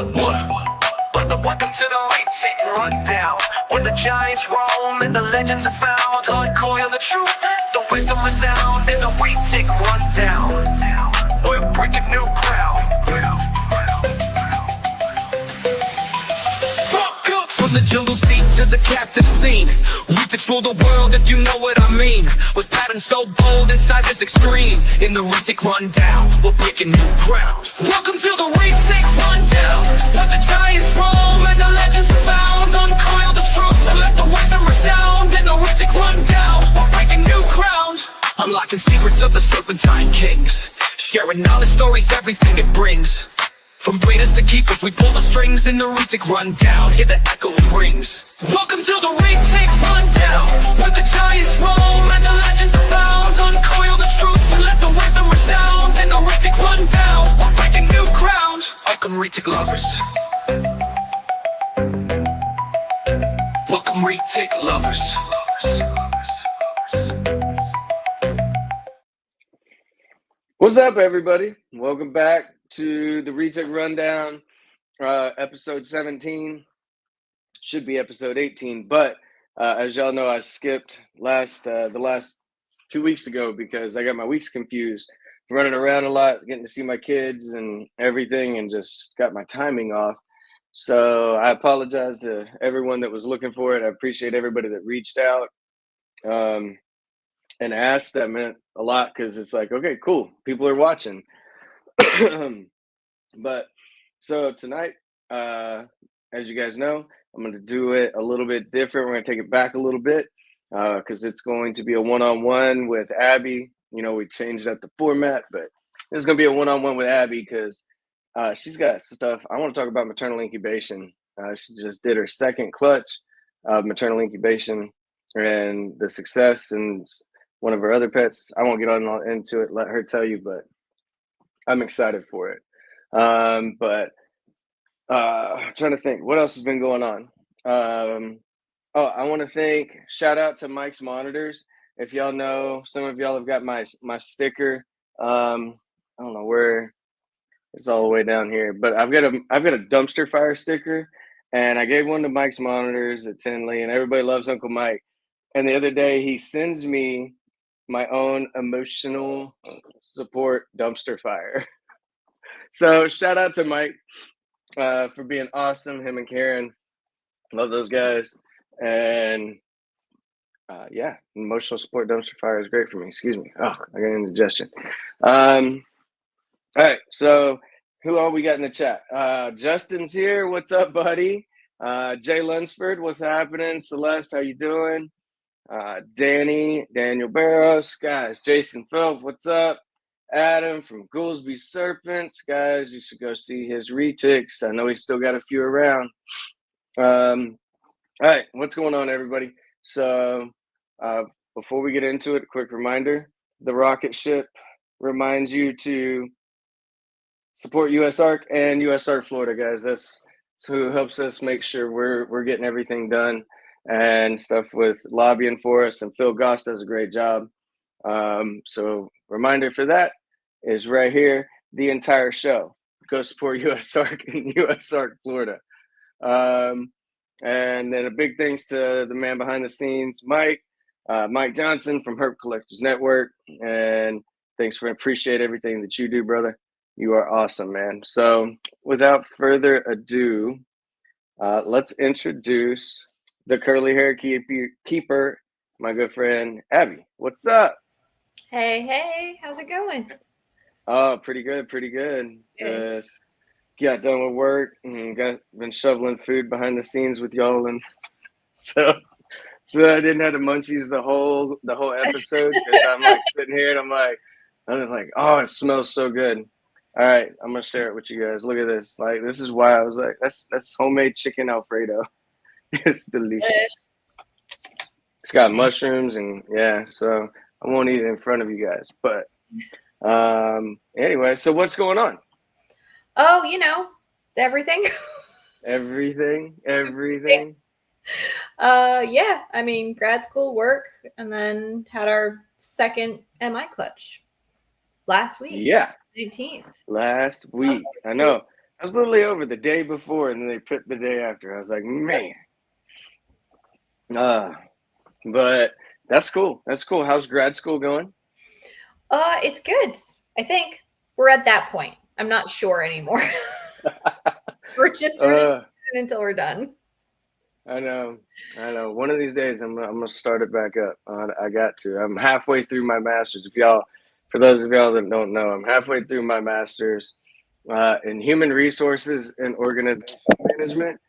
Welcome to the Retic Rundown, where the giants roam and the legends are found. Uncoil the truth, the wisdom of sound in the Retic Rundown. We're breaking new ground. From the jungle's deep to the captive scene, Retics rule the world if you know what I mean. With patterns so bold and sizes extreme, in the Retic Rundown, we're breaking new ground. Welcome to the Retic Rundown, where the giants roam and the legends are found. Uncoil the truth and let the wisdom resound. In the Retic Rundown, we're breaking new ground. Unlocking secrets of the serpentine kings, sharing knowledge, stories, everything it brings. From breeders to keepers, we pull the strings in the Retic Rundown. Hear the echoing rings. Welcome to the Retic Rundown, where the giants roam and the legends are found. Uncoil the truth and let the wisdom resound. In the Retic Rundown, we're breaking new ground. Welcome, Retic lovers. Welcome, Retic lovers. What's up, everybody? Welcome back to the Retic Rundown, episode 17. Should be episode 18, but as y'all know, I skipped the last 2 weeks ago because I got my weeks confused, running around a lot, getting to see my kids and everything, and just got my timing off. So I apologize to everyone that was looking for it. I appreciate everybody that reached out and asked. That meant a lot because it's like, okay, cool, people are watching. But so tonight, as you guys know, I'm going to do it a little bit different. We're going to take it back a little bit because it's going to be a one-on-one with Abby. You know, we changed up the format, but it's going to be a one-on-one with Abby because she's got stuff. I want to talk about maternal incubation. She just did her second clutch of maternal incubation and the success and one of her other pets. I won't get on into it, let her tell you, but I'm excited for it. I'm trying to think what else has been going on. I want to shout out to Mike's Monitors. If y'all know, some of y'all have got my sticker. I don't know where it's all the way down here, but I've got a dumpster fire sticker, and I gave one to Mike's Monitors at Tinley, and everybody loves Uncle Mike. And the other day he sends me my own emotional support dumpster fire. So shout out to Mike for being awesome. Him and Karen, love those guys. And yeah, emotional support dumpster fire is great for me. Excuse me. Oh, I got an indigestion. All right. So who all we got in the chat? Justin's here. What's up, buddy? Jay Lunsford, what's happening? Celeste, how you doing? Daniel Barros, guys. Jason Philp, what's up? Adam from Goolsby Serpents, guys, you should go see his Retics. I know he's still got a few around. All right, what's going on, everybody? So before we get into it, a quick reminder: the rocket ship reminds you to support USARK and USARK Florida, guys. That's who helps us make sure we're getting everything done and stuff with lobbying for us. And Phil Goss does a great job. So reminder for that is right here, the entire show. Go support USARK and USARK Florida. And then a big thanks to the man behind the scenes, Mike Johnson from Herp Collectors Network. And thanks for appreciate everything that you do, brother. You are awesome, man. So without further ado, let's introduce the curly hair keeper, my good friend, Abby. What's up? Hey, how's it going? Oh, pretty good. Just got done with work and been shoveling food behind the scenes with y'all, and so I didn't have the munchies the whole episode because I'm like sitting here and I was like, oh, it smells so good. All right, I'm gonna share it with you guys. Look at this. Like, this is why I was like, that's homemade chicken Alfredo. It's delicious. It's got mushrooms and yeah, so I won't eat it in front of you guys, but anyway, so what's going on? Oh, everything. Everything. Yeah, I mean, grad school, work, and then had our second MI clutch last week. Yeah. 19th. Last week. I know. I was literally over the day before, and then they put the day after. I was like, man. But that's cool. That's cool. How's grad school going? It's good. I think we're at that point. I'm not sure anymore. we're just until we're done. I know. One of these days, I'm gonna start it back up. I got to. I'm halfway through my master's. For those of y'all that don't know, I'm halfway through my master's in human resources and organization management.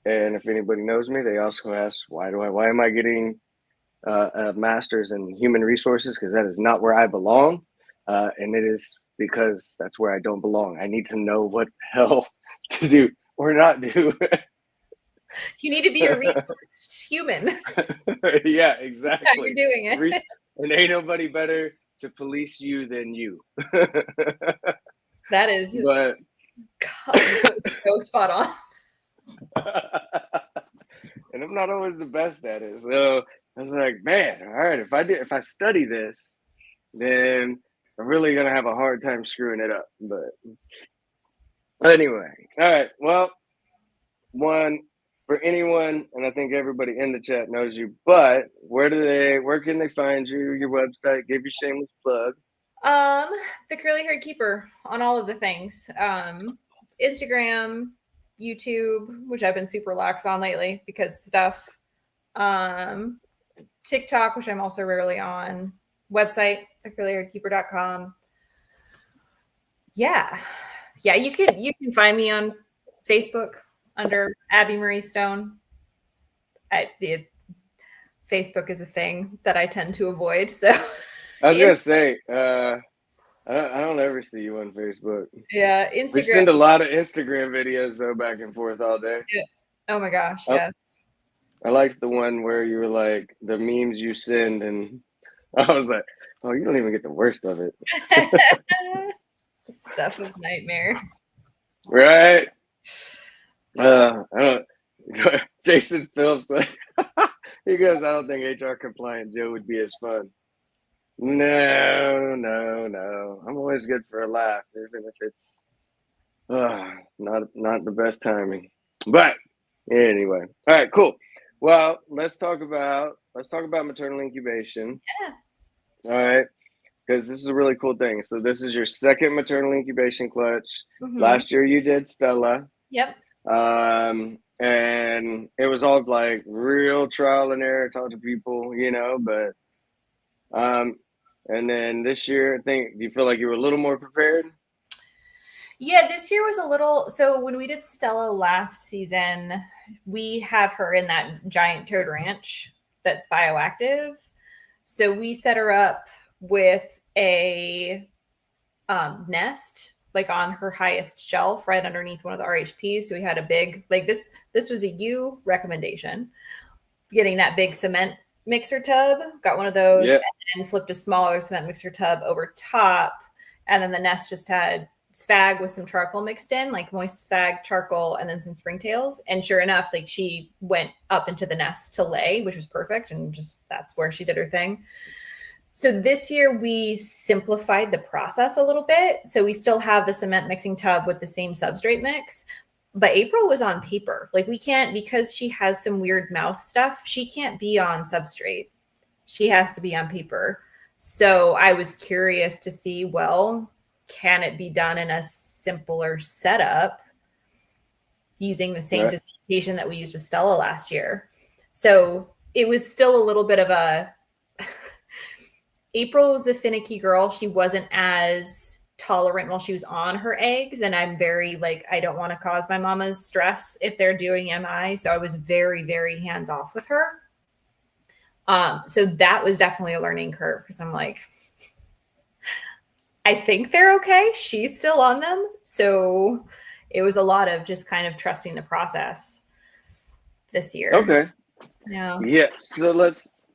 And if anybody knows me, they also ask, why am I getting a master's in human resources? Because that is not where I belong, and it is because that's where I don't belong. I need to know what the hell to do or not do. You need to be a resourced human. Yeah, exactly. How you're doing it. And ain't nobody better to police you than you. That is so spot on. And I'm not always the best at it. So I was like, man, all right, if I study this, then I'm really gonna have a hard time screwing it up. But anyway, all right. Well, for anyone, and I think everybody in the chat knows you, but where can they find you? Your website, give your shameless plug. The curly haired keeper on all of the things. Instagram, YouTube, which I've been super lax on lately because stuff. TikTok, which I'm also rarely on. Website, thecurlyhairedkeeper.com. Yeah, you can find me on Facebook under Abby Marie Stone. Facebook is a thing that I tend to avoid. So I was gonna say, I don't ever see you on Facebook. Yeah, Instagram. We send a lot of Instagram videos though, back and forth all day. Yeah. Oh my gosh, yes. I liked the one where you were like the memes you send, and I was like, oh, you don't even get the worst of it. Stuff of nightmares. Right? I don't. Jason Phillips, he goes, I don't think HR compliant Joe would be as fun. No. I'm always good for a laugh, even if it's not the best timing. But anyway, all right, cool. Well, let's talk about maternal incubation. Yeah. All right, because this is a really cool thing. So this is your second maternal incubation clutch. Mm-hmm. Last year you did Stella. Yep. And it was all like real trial and error, talk to people, but and then this year, I think, do you feel like you were a little more prepared? Yeah, this year was a little. So when we did Stella last season, we have her in that giant toad ranch that's bioactive. So we set her up with a nest, like on her highest shelf, right underneath one of the RHPs. So we had a big, like this was a U recommendation, getting that big cement mixer tub, got one of those, and flipped a smaller cement mixer tub over top. And then the nest just had spag with some charcoal mixed in, like moist spag, charcoal, and then some springtails. And sure enough, like she went up into the nest to lay, which was perfect. And just that's where she did her thing. So this year we simplified the process a little bit. So we still have the cement mixing tub with the same substrate mix, but April was on paper. Like we can't, because she has some weird mouth stuff, she can't be on substrate. She has to be on paper. So I was curious to see, well, can it be done in a simpler setup using the same facilitation that we used with Stella last year? So it was still a little bit of a, April was a finicky girl. She wasn't as tolerant while she was on her eggs. And I'm very like, I don't want to cause my mama's stress if they're doing MI. So I was very, very hands off with her. So that was definitely a learning curve because I'm like, I think they're okay. She's still on them. So it was a lot of just kind of trusting the process this year. Okay. Yeah. Yeah. So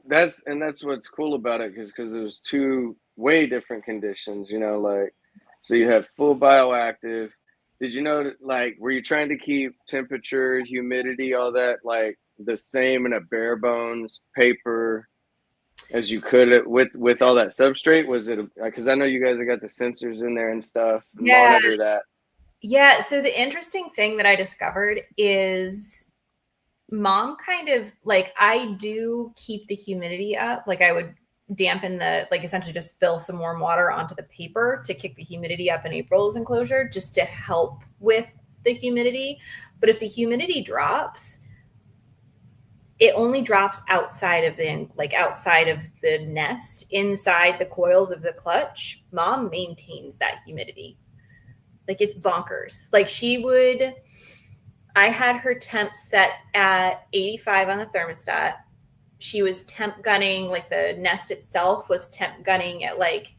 that's what's cool about it, because it was two way different conditions, like, so you had full bioactive. Did you know that, like, were you trying to keep temperature, humidity, all that, like the same in a bare bones paper as you could with all that substrate? Was it, because I know you guys have got the sensors in there and stuff, monitor that? Yeah. So the interesting thing that I discovered is mom kind of like, I do keep the humidity up. Like I would dampen like essentially just spill some warm water onto the paper to kick the humidity up in April's enclosure just to help with the humidity. But if the humidity drops, it only drops outside of the nest. Inside the coils of the clutch, mom maintains that humidity. Like it's bonkers. Like I had her temp set at 85 on the thermostat. She was temp gunning, like the nest itself was temp gunning at like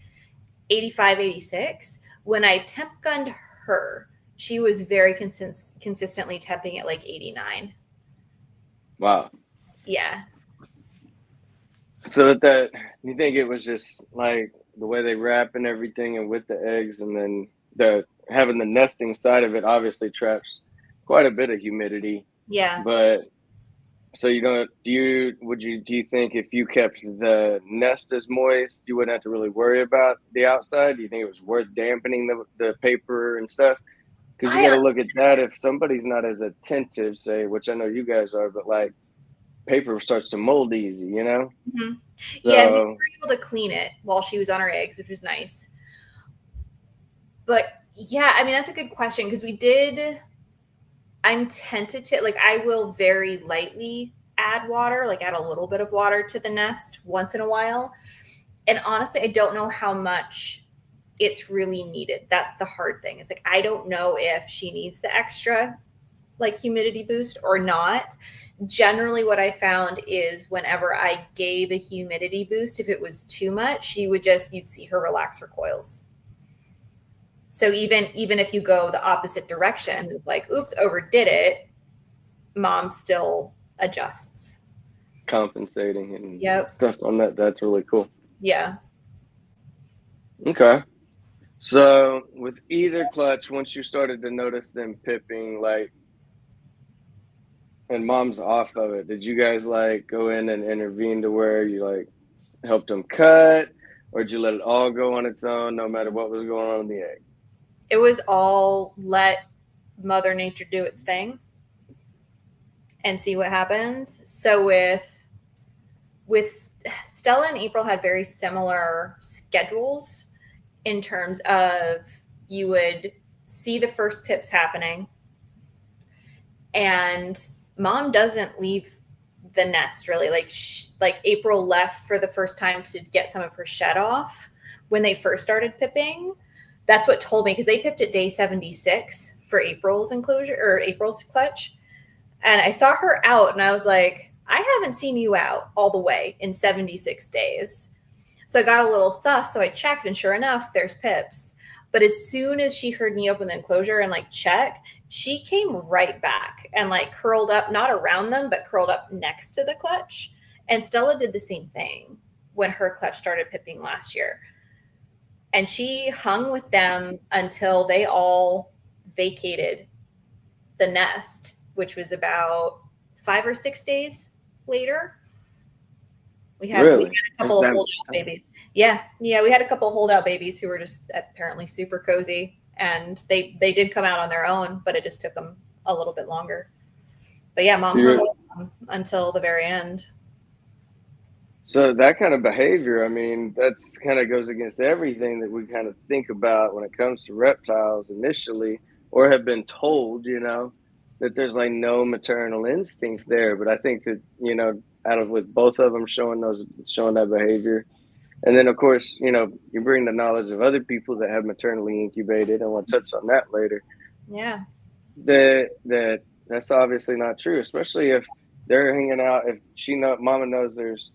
85, 86. When I temp gunned her, she was very consistently temping at like 89. Wow. Yeah. So do you think it was just like the way they wrap and everything, and with the eggs, and then having the nesting side of it obviously traps quite a bit of humidity. Yeah. But so do you think if you kept the nest as moist, you wouldn't have to really worry about the outside? Do you think it was worth dampening the paper and stuff? Because you got to look at that. If somebody's not as attentive, say, which I know you guys are, but like paper starts to mold easy, you know? Mm-hmm. So, yeah, we were able to clean it while she was on her eggs, which was nice. But yeah, I mean, that's a good question because I'm tentative, like I will very lightly add water, like add a little bit of water to the nest once in a while. And honestly, I don't know how much it's really needed. That's the hard thing. It's like, I don't know if she needs the extra like humidity boost or not. Generally what I found is whenever I gave a humidity boost, if it was too much, you'd see her relax her coils. So even if you go the opposite direction, like, oops, overdid it, mom still adjusts. Compensating and Yep. stuff on that. That's really cool. Yeah. Okay. So with either clutch, once you started to notice them pipping, like, and mom's off of it, did you guys like go in and intervene to where you like helped them cut, or did you let it all go on its own no matter what was going on in the egg? It was all let Mother Nature do its thing and see what happens. So with Stella and April had very similar schedules in terms of you would see the first pips happening, and mom doesn't leave the nest really. Like April left for the first time to get some of her shed off when they first started pipping. That's what told me, because they pipped at day 76 for April's enclosure or April's clutch. And I saw her out and I was like, I haven't seen you out all the way in 76 days. So I got a little sus. So I checked and sure enough, there's pips. But as soon as she heard me open the enclosure and like check, she came right back and like curled up, not around them, but curled up next to the clutch. And Stella did the same thing when her clutch started pipping last year. And she hung with them until they all vacated the nest, which was about 5 or 6 days later. We had a couple of holdout babies. Yeah. We had a couple of holdout babies who were just apparently super cozy, and they did come out on their own, but it just took them a little bit longer. But yeah, mom hung with them until the very end. So that kind of behavior, I mean, that's kind of goes against everything that we kind of think about when it comes to reptiles initially, or have been told, you know, that there's like no maternal instinct there. But I think that, you know, with both of them showing that behavior, and then of course, you know, you bring the knowledge of other people that have maternally incubated, and we'll touch on that later. Yeah. That's obviously not true, especially if they're hanging out. If mama knows there's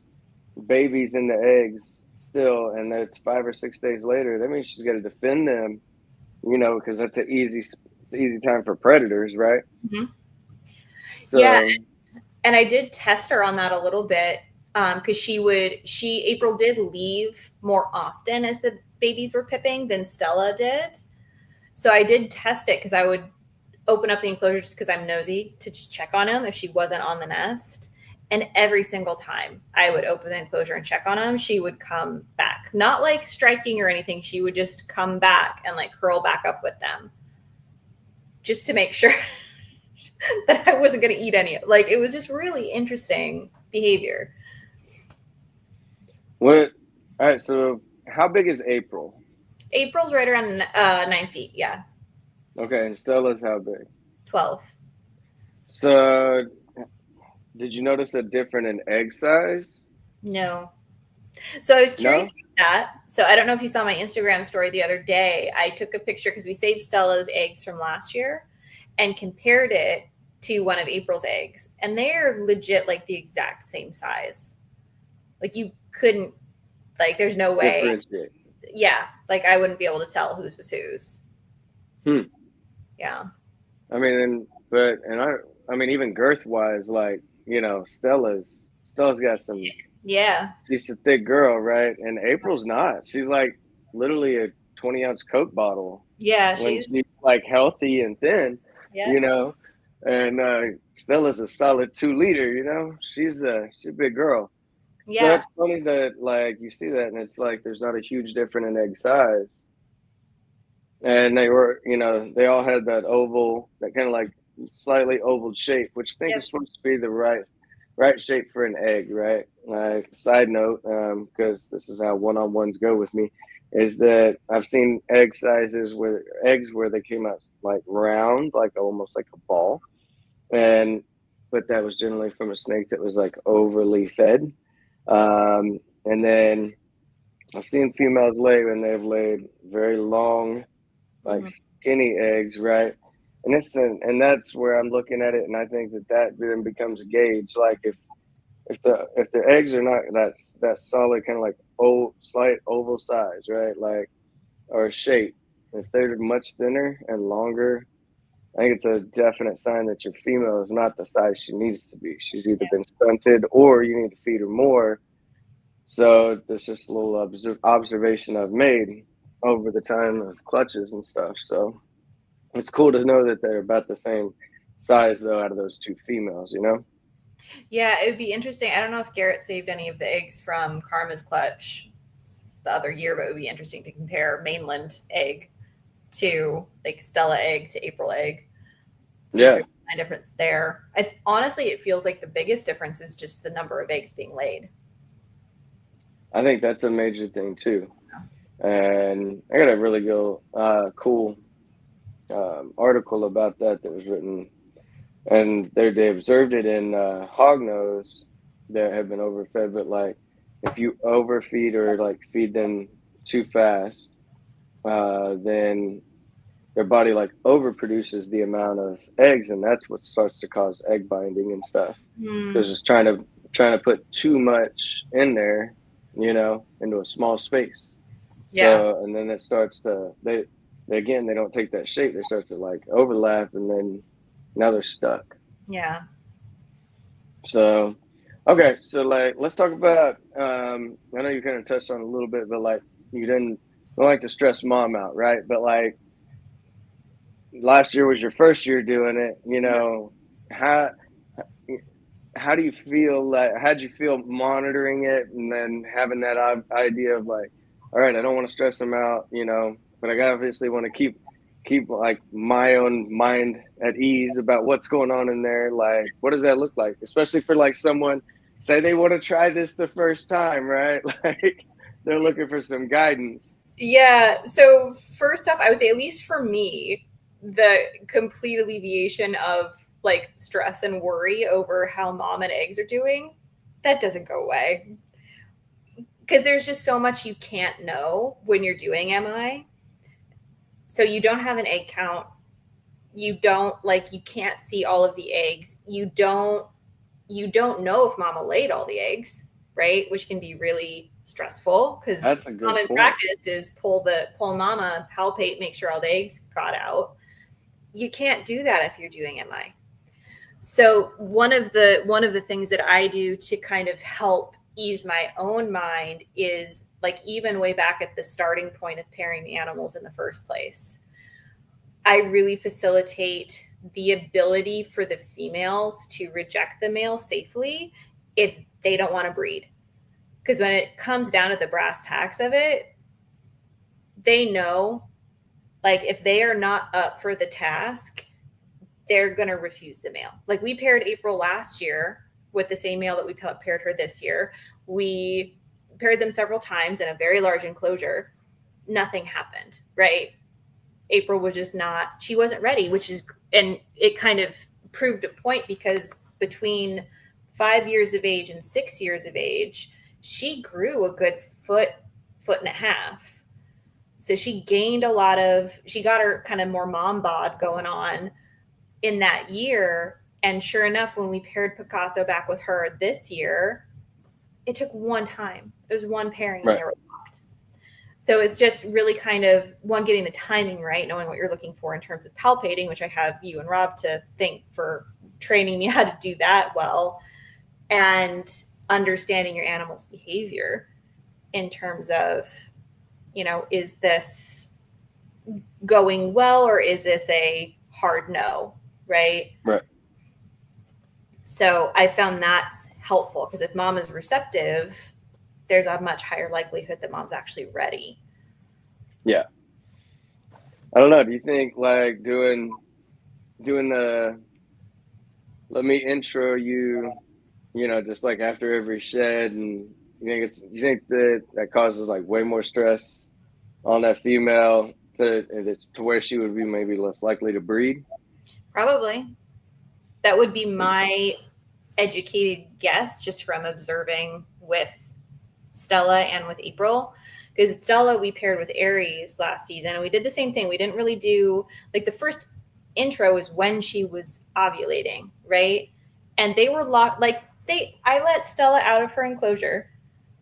babies in the eggs still, and it's 5 or 6 days later, that means she's got to defend them, you know, because that's an easy time for predators, right? Mm-hmm. So, yeah, and I did test her on that a little bit, because April did leave more often as the babies were pipping than Stella did. So I did test it because I would open up the enclosure just because I'm nosy to just check on him if she wasn't on the nest. And every single time I would open the enclosure and check on him, she would come back. Not like striking or anything. She would just come back and like curl back up with them. just to make sure that I wasn't going to eat any. Like, it was just really interesting behavior. What? All right. So how big is April? April's right around 9 feet. Yeah. Okay. And Stella's how big? 12. So did you notice a difference in egg size? No. So I was curious No? about that. So I don't know if you saw my Instagram story the other day. I took a picture because we saved Stella's eggs from last year and compared it to one of April's eggs. And they are legit like the exact same size. Like you couldn't, like there's no way. Differentiate. Yeah. Like I wouldn't be able to tell whose was whose. Yeah. I mean, I mean, even girth wise, like, you know, Stella's got some, Yeah. she's a thick girl, right? And April's not. She's like literally a 20-ounce Coke bottle. Yeah. When she's like healthy and thin, yeah. you know, and Stella's a solid 2 liter, you know, she's a big girl. Yeah. So that's funny that like you see that and it's like there's not a huge difference in egg size. And they were, you know, they all had that oval, that kind of like slightly oval shape, which I think is supposed to be the right shape for an egg, right? Like side note, because this is how one-on-ones go with me, is that I've seen egg sizes where they came out like round, like almost like a ball, but that was generally from a snake that was like overly fed. And then I've seen females lay when they've laid very long, like skinny eggs, right? And that's where I'm looking at it, and I think that then becomes a gauge. Like if the eggs are not that solid, kind of like slight oval size, right? Like or shape. If they're much thinner and longer, I think it's a definite sign that your female is not the size she needs to be. She's either been stunted or you need to feed her more. So that's just a little observation I've made over the time of clutches and stuff. So it's cool to know that they're about the same size, though, out of those two females, you know? Yeah, it would be interesting. I don't know if Garrett saved any of the eggs from Karma's clutch the other year, but it would be interesting to compare mainland egg to like Stella egg to April egg. Yeah. A difference there. Honestly, it feels like the biggest difference is just the number of eggs being laid. I think that's a major thing too. And I got a really cool article about that was written, and they observed it in hognose that have been overfed, but like if you overfeed or like feed them too fast, then their body like overproduces the amount of eggs, and that's what starts to cause egg binding and stuff. Because it's trying to put too much in there, you know, into a small space. Yeah. So, and then it starts to they don't take that shape. They start to like overlap, and then now they're stuck. Yeah. So, okay, so like let's talk about. I know you kind of touched on it a little bit, but like you don't like to stress mom out, right? But like last year was your first year doing it. You know, how do you feel? Like, how'd you feel monitoring it, and then having that idea of like, all right, I don't want to stress them out, you know, but I obviously want to keep like my own mind at ease about what's going on in there. Like, what does that look like? Especially for like someone, say they want to try this the first time, right? Like they're looking for some guidance. Yeah. So first off, I would say at least for me, the complete alleviation of like stress and worry over how mom and eggs are doing, that doesn't go away. Because there's just so much you can't know when you're doing MI. So you don't have an egg count. You can't see all of the eggs. You don't know if mama laid all the eggs, right? Which can be really stressful because common practice is pull mama, palpate, make sure all the eggs got out. You can't do that if you're doing MI. So one of the things that I do to kind of help ease my own mind is like even way back at the starting point of pairing the animals in the first place, I really facilitate the ability for the females to reject the male safely if they don't want to breed. Because when it comes down to the brass tacks of it, they know, like if they are not up for the task, they're going to refuse the male. Like we paired April last year with the same male that we paired her this year. We paired them several times in a very large enclosure. Nothing happened, right? April was just not, she wasn't ready, and it kind of proved a point because between 5 years of age and 6 years of age, she grew a good foot and a half. So she gained she got her kind of more mom bod going on in that year. And sure enough, when we paired Picasso back with her this year, it took one time. It was one pairing and they were locked. So it's just really kind of getting the timing right, knowing what you're looking for in terms of palpating, which I have you and Rob to thank for training me how to do that well, and understanding your animal's behavior in terms of, is this going well or is this a hard no, right? Right. So I found that's helpful because if mom is receptive, there's a much higher likelihood that mom's actually ready. Yeah. I don't know. Do you think like doing the let me intro you, just like after every shed, and you think that causes like way more stress on that female to where she would be maybe less likely to breed? Probably. That would be my educated guess just from observing with Stella and with April, because Stella we paired with Aries last season and we did the same thing. We didn't really do like the first intro is when she was ovulating, right? And they were locked. I let Stella out of her enclosure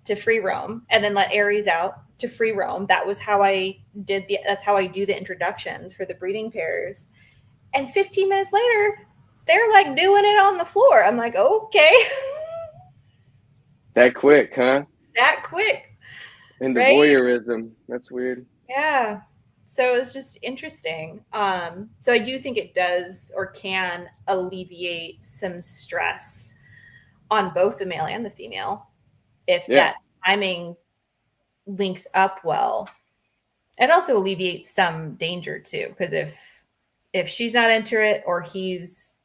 to free roam and then let Aries out to free roam. That was how that's how I do the introductions for the breeding pairs. And 15 minutes later, they're like doing it on the floor. I'm like, okay. That quick, huh? That quick. Into right? voyeurism. That's weird. Yeah. So it's just interesting. So I do think it does or can alleviate some stress on both the male and the female if that timing links up well. It also alleviates some danger too, because if she's not into it or he's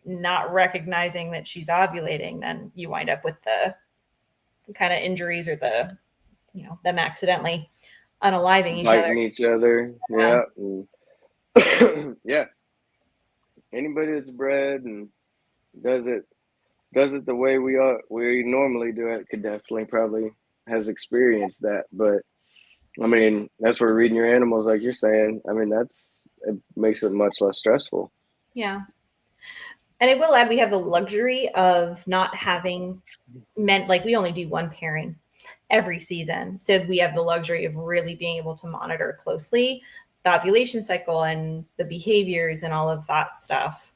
not recognizing that she's ovulating, then you wind up with the kind of injuries or them accidentally unaliving each other. Yeah. Yeah. Anybody that's bred and does it the way we normally do it could definitely probably has experienced that. But I mean, that's where reading your animals, like you're saying, I mean, it makes it much less stressful. Yeah. And I will add, we have the luxury of not having we only do one pairing every season. So we have the luxury of really being able to monitor closely the ovulation cycle and the behaviors and all of that stuff.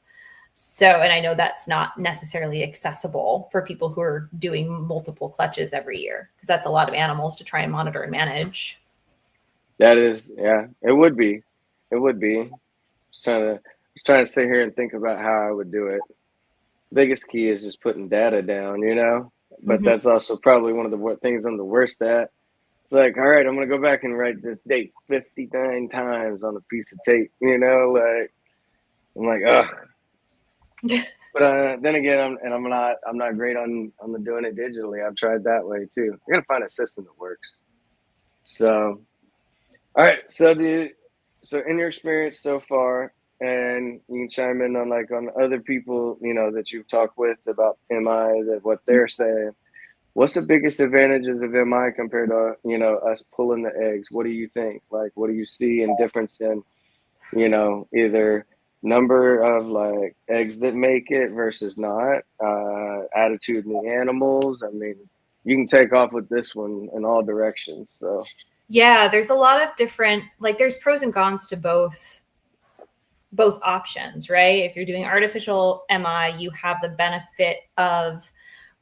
So, and I know that's not necessarily accessible for people who are doing multiple clutches every year, because that's a lot of animals to try and monitor and manage. That is, yeah, it would be. I was trying to sit here and think about how I would do it. Biggest key is just putting data down, but that's also probably one of the things I'm the worst at. It's like, all right, I'm going to go back and write this date 59 times on a piece of tape, like I'm like, ugh. But then again, I'm not great on the doing it digitally. I've tried that way too. I gotta find a system that works. So, all right. So in your experience so far, and you can chime in on other people that you've talked with about MI, what they're saying. What's the biggest advantages of MI compared to us pulling the eggs? What do you think? Like, what do you see in difference in either number of eggs that make it versus not, attitude in the animals? I mean, you can take off with this one in all directions. So yeah, there's a lot of different, there's pros and cons to both options, right? If you're doing artificial MI, you have the benefit of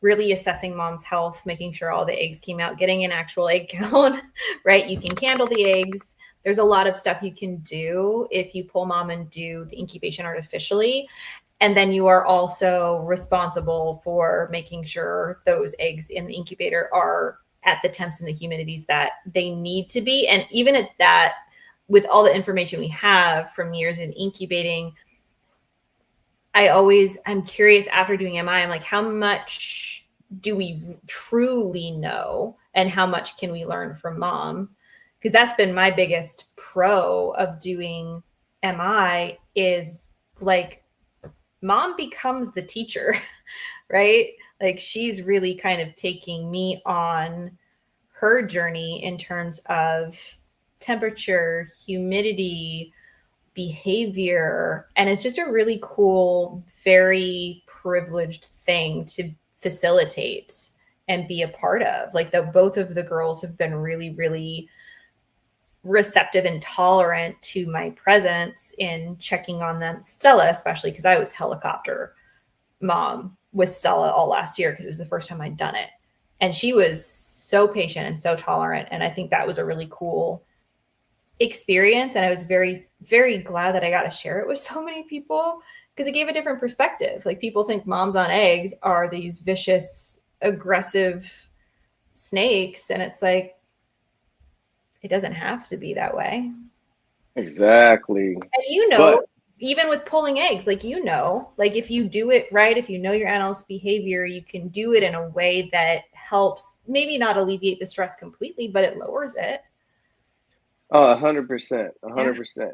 really assessing mom's health, making sure all the eggs came out, getting an actual egg count, right? You can candle the eggs. There's a lot of stuff you can do if you pull mom and do the incubation artificially. And then you are also responsible for making sure those eggs in the incubator are at the temps and the humidities that they need to be. And even at that, with all the information we have from years in incubating, I'm curious after doing MI, I'm like, how much do we truly know and how much can we learn from mom? Because that's been my biggest pro of doing MI is like mom becomes the teacher, right? Like she's really kind of taking me on her journey in terms of temperature, humidity, behavior. And it's just a really cool, very privileged thing to facilitate and be a part of. Like both of the girls have been really, really receptive and tolerant to my presence in checking on them. Stella, especially because I was helicopter mom with Stella all last year because it was the first time I'd done it. And she was so patient and so tolerant. And I think that was a really cool experience. And I was very, very glad that I got to share it with so many people because it gave a different perspective. Like people think moms on eggs are these vicious, aggressive snakes. And it's like, it doesn't have to be that way. Exactly. And even with pulling eggs, like, like if you do it right, if you know your animal's behavior, you can do it in a way that helps maybe not alleviate the stress completely, but it lowers it. Oh, 100%, 100%.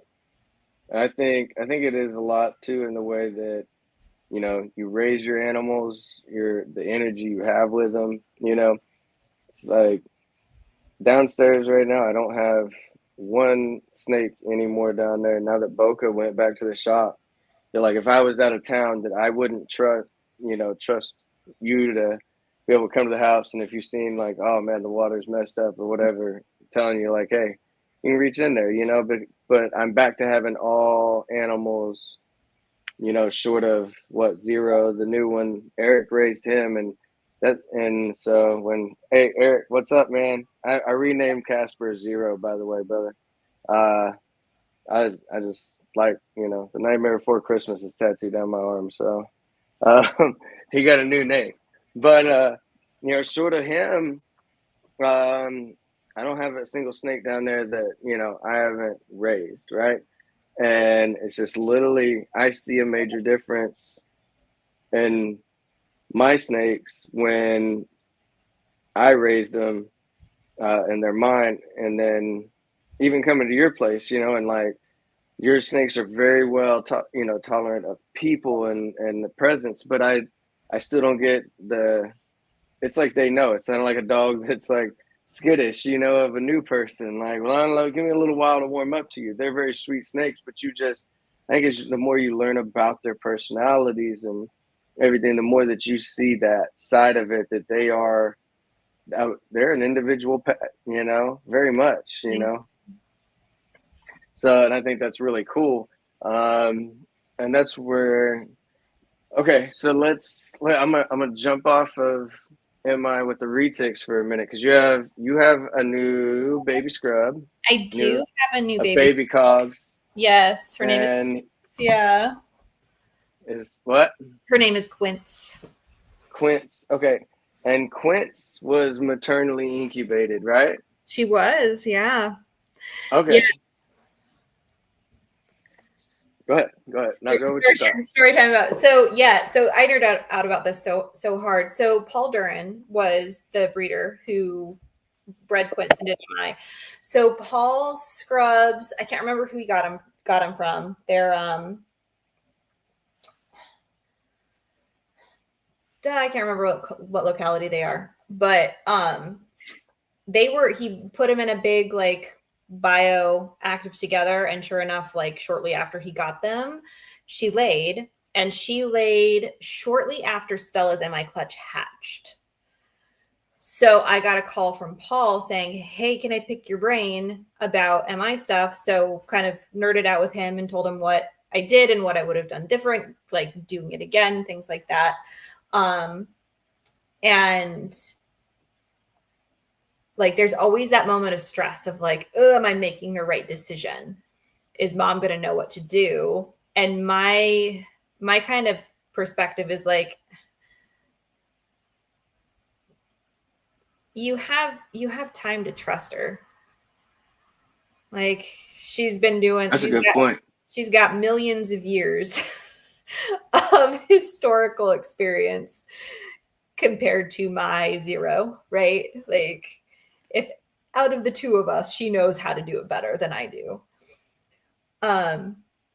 I think it is a lot too in the way that, you raise your animals, the energy you have with them, it's like downstairs right now, I don't have one snake anymore down there. Now that Boca went back to the shop, they're like, if I was out of town, that I wouldn't trust you to be able to come to the house. And if you've seen like, oh man, the water's messed up or whatever, telling you like, hey, you can reach in there, but I'm back to having all animals, short of Zero, the new one. Eric raised him, and so hey Eric, what's up, man? I renamed Casper Zero, by the way, brother. I just like, the Nightmare Before Christmas is tattooed down my arm, so he got a new name. But short of him, I don't have a single snake down there that I haven't raised, right? And it's just literally, I see a major difference in my snakes when I raised them and they're mine. And then even coming to your place, and like your snakes are very well, tolerant of people and the presence, but I still don't get it's like they know. It's kind of like a dog that's like skittish, of a new person. Like, well, I don't know, give me a little while to warm up to you. They're very sweet snakes, but I think it's the more you learn about their personalities and everything, the more that you see that side of it, that they're an individual pet, very much, So, and I think that's really cool. And that's where, okay, so I'm gonna jump off of MI with the Retics for a minute, because you have a new baby scrub. I do have a new baby cogs. Yes, her name is Quince. Yeah. Is what? Her name is Quince. Quince. Okay. And Quince was maternally incubated, right? She was, yeah. Okay. Yeah. Go ahead. Now go with your story time about. So I nerded out about this so hard. So Paul Duran was the breeder who bred Quince and did MI. So Paul's scrubs, I can't remember who he got them from. They're I can't remember what locality they are, but he put them in a big like bio active together, and sure enough, like shortly after he got them, she laid shortly after Stella's MI clutch hatched. So I got a call from Paul saying, hey, can I pick your brain about MI stuff? So kind of nerded out with him and told him what I did and what I would have done different, like doing it again, things like that. And like, there's always that moment of stress of like, oh, am I making the right decision? Is mom going to know what to do? And my kind of perspective is like, you have time to trust her. Like she's been doing. That's a good point. She's got millions of years of historical experience compared to my 0, right? Like, if out of the two of us, she knows how to do it better than I do.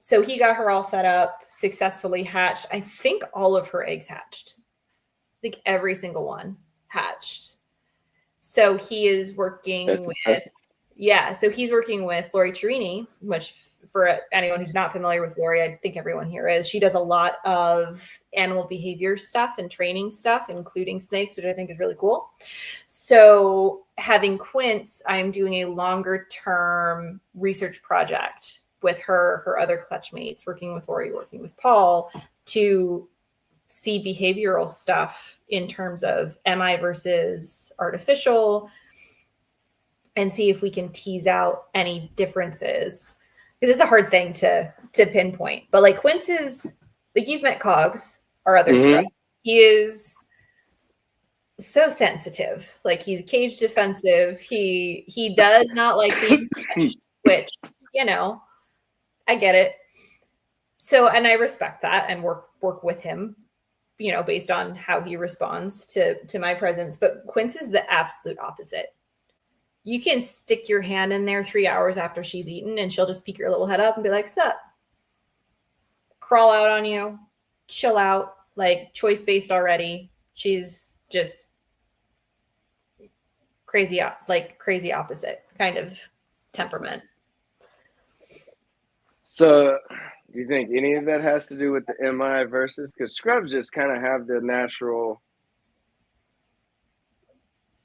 So he got her all set up, successfully hatched. I think all of her eggs hatched. I think every single one hatched. So he is working so he's working with Lori Turini, which for anyone who's not familiar with Lori, I think everyone here is. She does a lot of animal behavior stuff and training stuff, including snakes, which I think is really cool. So having Quince, I'm doing a longer term research project with her other clutch mates, working with Lori, working with Paul, to see behavioral stuff in terms of MI versus artificial, and see if we can tease out any differences, because it's a hard thing to pinpoint. But like Quince is, like, you've met Cogs, our other scrub. He is so sensitive. Like, he's cage defensive. He does not like being touched, which, you know, I get it. So, and I respect that and work with him, you know, based on how he responds to my presence. But Quince is the absolute opposite. You can stick your hand in there 3 hours after she's eaten and she'll just peek your little head up and be like, sup? Crawl out on you, chill out, like choice-based already. She's just crazy opposite kind of temperament. So do you think any of that has to do with the MI versus? Because scrubs just kind of have the natural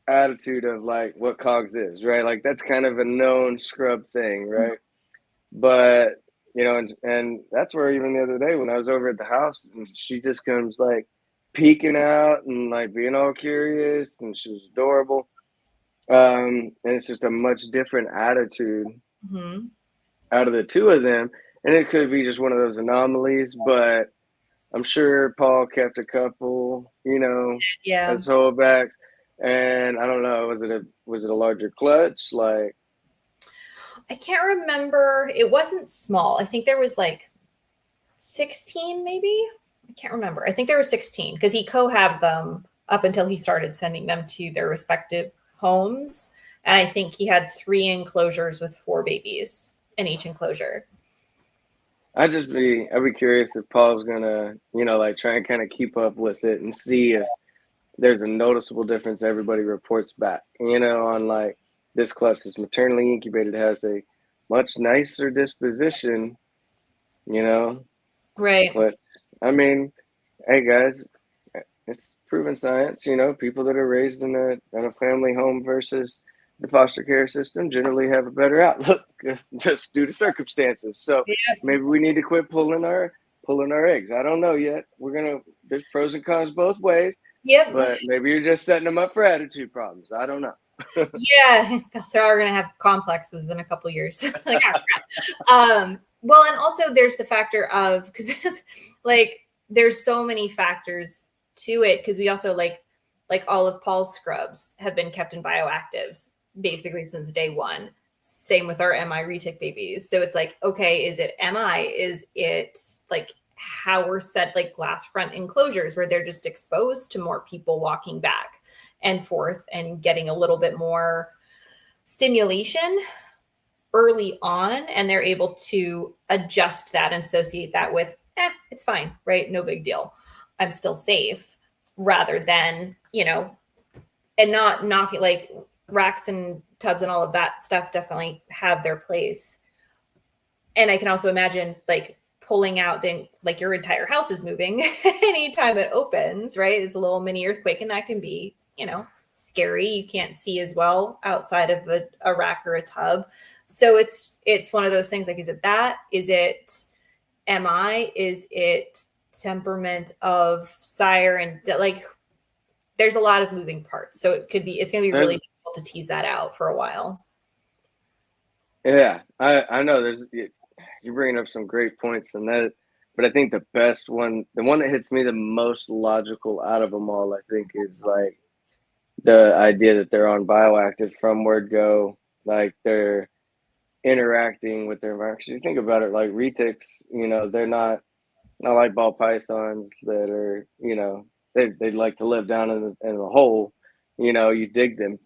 attitude of like what Cogs is, right? Like that's kind of a known scrub thing, right? But you know, and that's where even the other day when I was over at the house and she just comes like peeking out and like being all curious, and she was adorable. And it's just a much different attitude out of the two of them. And it could be just one of those anomalies, but I'm sure Paul kept a couple, you know, as holdbacks. And I don't know, was it a larger clutch? Like, I can't remember. It wasn't small. I think there was like 16, maybe. I can't remember. I think there were 16 because he cohabbed them up until he started sending them to their respective homes. And I think he had 3 enclosures with 4 babies in each enclosure. I'd be curious if Paul's gonna, you know, like try and kind of keep up with it and see if there's a noticeable difference everybody reports back, you know, on like this clutch is maternally incubated, has a much nicer disposition, you know. Right. But I mean, hey guys, it's proven science, you know, people that are raised in a family home versus the foster care system generally have a better outlook just due to circumstances. So maybe we need to quit pulling our eggs. I don't know yet. There's pros and cons both ways. Yep. But maybe you're just setting them up for attitude problems. I don't know. Yeah, they're all going to have complexes in a couple years. Like, well, and also there's the factor of, because like there's so many factors to it, because we also like all of Paul's scrubs have been kept in bioactives basically since day one. Same with our MI retic babies. So it's like, okay, is it MI? Is it like how we're set, like glass front enclosures where they're just exposed to more people walking back and forth and getting a little bit more stimulation early on, and they're able to adjust that and associate that with it's fine, right? No big deal, I'm still safe, rather than, you know, and not knocking, like racks and tubs and all of that stuff definitely have their place. And I can also imagine like pulling out, then like your entire house is moving anytime it opens, right? It's a little mini earthquake, and that can be, you know, scary. You can't see as well outside of a rack or a tub. So it's one of those things, like, is it that? Is it MI? Is it temperament of sire? And like, there's a lot of moving parts. So it's going to be really difficult to tease that out for a while. Yeah, I know you're bringing up some great points in that, but I think the best one, the one that hits me the most logical out of them all, I think, is like the idea that they're on bioactive from word go, like they're interacting with their environment. You think about it, like Retics, you know, they're not not like ball pythons that are, you know, they like to live down in the hole. You know, you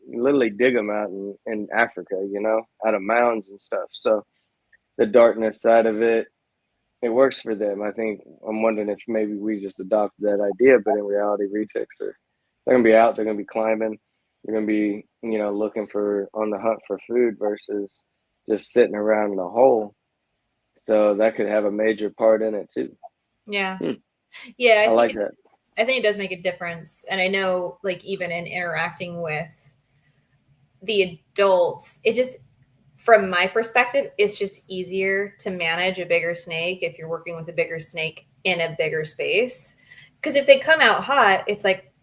literally dig them out in Africa, you know, out of mounds and stuff. So the darkness side of it, it works for them. I think I'm wondering if maybe we just adopted that idea, but in reality, retics they're gonna be out, they're gonna be climbing, they're gonna be, you know, looking for on the hunt for food versus just sitting around in a hole. So that could have a major part in it too. Yeah. Yeah, I like that. I think it does make a difference. And I know, like, even in interacting with the adults, it just, from my perspective, it's just easier to manage a bigger snake if you're working with a bigger snake in a bigger space. Because if they come out hot, it's like,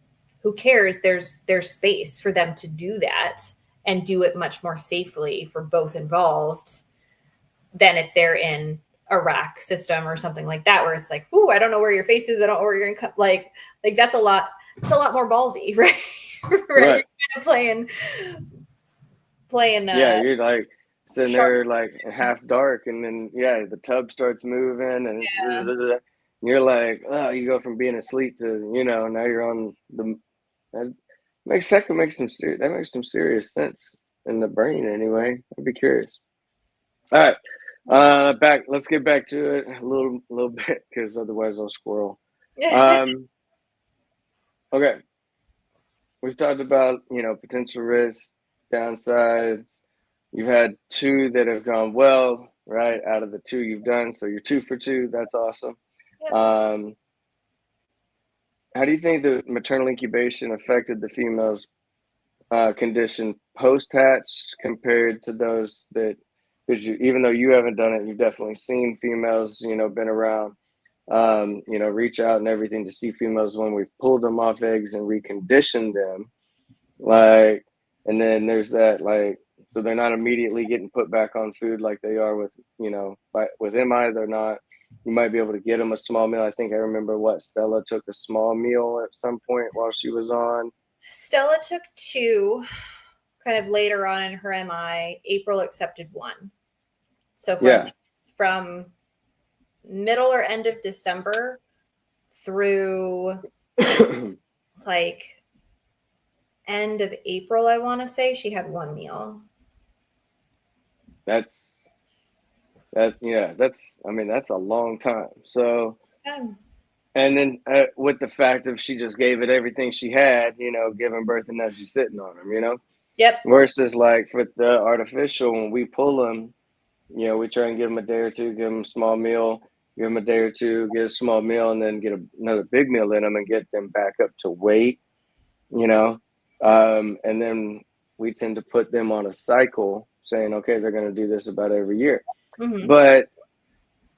who cares? There's space for them to do that and do it much more safely for both involved than if they're in a rack system or something like that, where it's like, ooh, I don't know where your face is. I don't know where you're in. Like that's a lot. It's a lot more ballsy, right? Right. You're kind of playing. Yeah, you're like sitting there like half dark, and then the tub starts moving, and you're like, oh, you go from being asleep to, you know, now you're on the. That makes some serious sense in the brain anyway. I'd be curious. All right. Let's get back to it a little bit, because otherwise I'll squirrel. Okay. We've talked about, you know, potential risks, downsides. You've had 2 that have gone well, right? Out of the 2 you've done, so you're 2 for 2. That's awesome. Yep. How do you think the maternal incubation affected the female's condition post-hatch compared to those that, because even though you haven't done it, you've definitely seen females, you know, been around, you know, reach out and everything to see females when we've pulled them off eggs and reconditioned them, like, and then there's that, like, so they're not immediately getting put back on food like they are with, you know, with MI, they're not. You might be able to get them a small meal. I think I remember Stella took a small meal at some point while she was on. Stella took 2 kind of later on in her MI. April accepted 1. So from middle or end of December through like end of April, I want to say, she had 1 meal. That's I mean, that's a long time. So, and then with the fact of she just gave it everything she had, you know, giving birth, and now she's sitting on them, you know? Yep. Versus like for the artificial, when we pull them, you know, we try and give them a day or 2, give them a small meal, give them a day or 2, get a small meal, and then get another big meal in them and get them back up to weight, you know? And then we tend to put them on a cycle saying, okay, they're going to do this about every year. Mm-hmm. But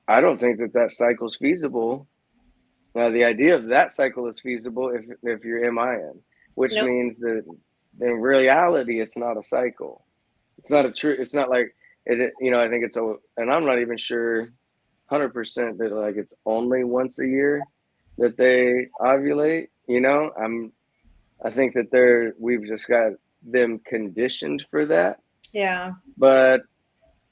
I don't think that cycle's feasible. Now, the idea of that cycle is feasible if you're MIN, which means that in reality, it's not a cycle. It's not it's not like it, you know, I think and I'm not even sure 100% that like it's only once a year that they ovulate, you know? I think that we've just got them conditioned for that. Yeah. But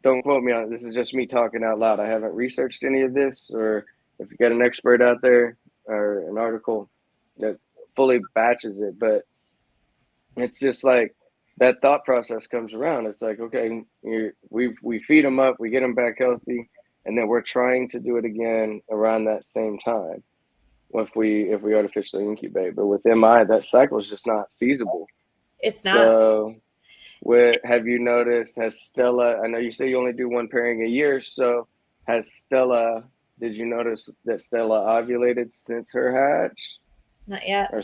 don't quote me on it. This is just me talking out loud. I haven't researched any of this, or if you got an expert out there or an article that fully batches it, but it's just like that thought process comes around. It's like, okay, we feed them up, we get them back healthy, and then we're trying to do it again around that same time if we artificially incubate. But with MI, that cycle is just not feasible. It's not. So have you noticed, has Stella, I know you say you only do 1 pairing a year, so did you notice that Stella ovulated since her hatch? Not yet. Or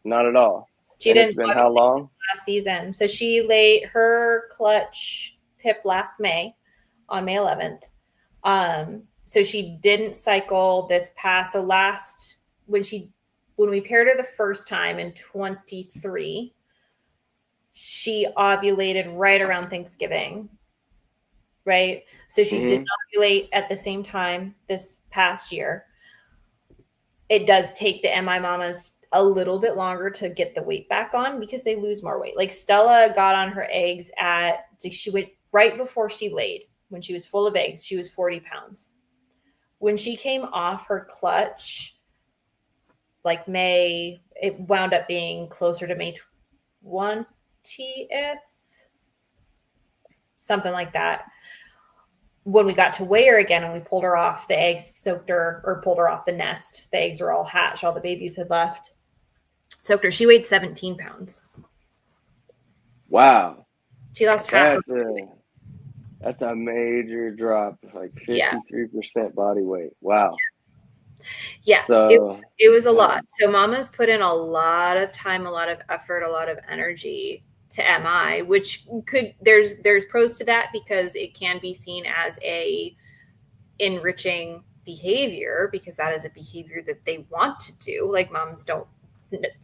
not at all? She didn't. It's been how long? Last season. So she laid her clutch pip last May, on May 11th. So she didn't cycle this past. So when we paired her the first time in 23, she ovulated right around Thanksgiving, right? So she did ovulate at the same time this past year. It does take the MI mamas a little bit longer to get the weight back on because they lose more weight. Like Stella got on her eggs she went right before she laid. When she was full of eggs, she was 40 pounds. when she came off her clutch, like May, it wound up being closer to May 20th, something like that. When we got to weigh her again and we pulled her off, the eggs soaked her, or pulled her off the nest. The eggs were all hatched. All the babies had left. Soaked her. She weighed 17 pounds. Wow. She lost half. That's a major drop, like 53% body weight. Wow. Yeah, so, it was a lot. So Mama's put in a lot of time, a lot of effort, a lot of energy to MI, which there's pros to that because it can be seen as a enriching behavior, because that is a behavior that they want to do. Like moms don't,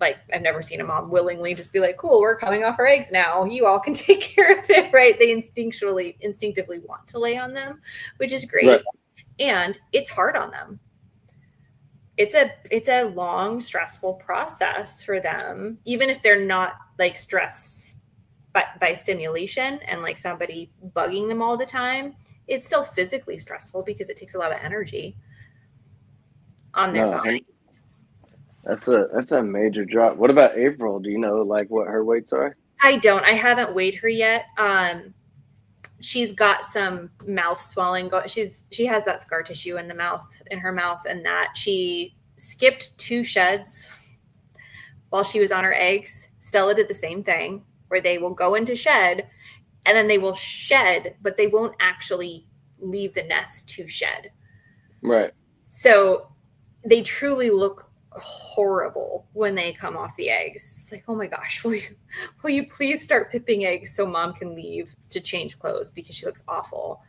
like, I've never seen a mom willingly just be like, cool, we're coming off our eggs now, you all can take care of it, right? They instinctively want to lay on them, which is great. Right. And it's hard on them. It's a long, stressful process for them, even if they're not like stressed by stimulation and like somebody bugging them all the time. It's still physically stressful because it takes a lot of energy on their bodies. That's a major drop. What about April? Do you know like what her weights are? I don't. I haven't weighed her yet. She's got some mouth swelling. She has that scar tissue in her mouth, and that she skipped 2 sheds while she was on her eggs. Stella did the same thing, where they will go into shed and then they will shed, but they won't actually leave the nest to shed. Right. So they truly look horrible when they come off the eggs. It's like, oh my gosh, will you please start pipping eggs so mom can leave to change clothes because she looks awful.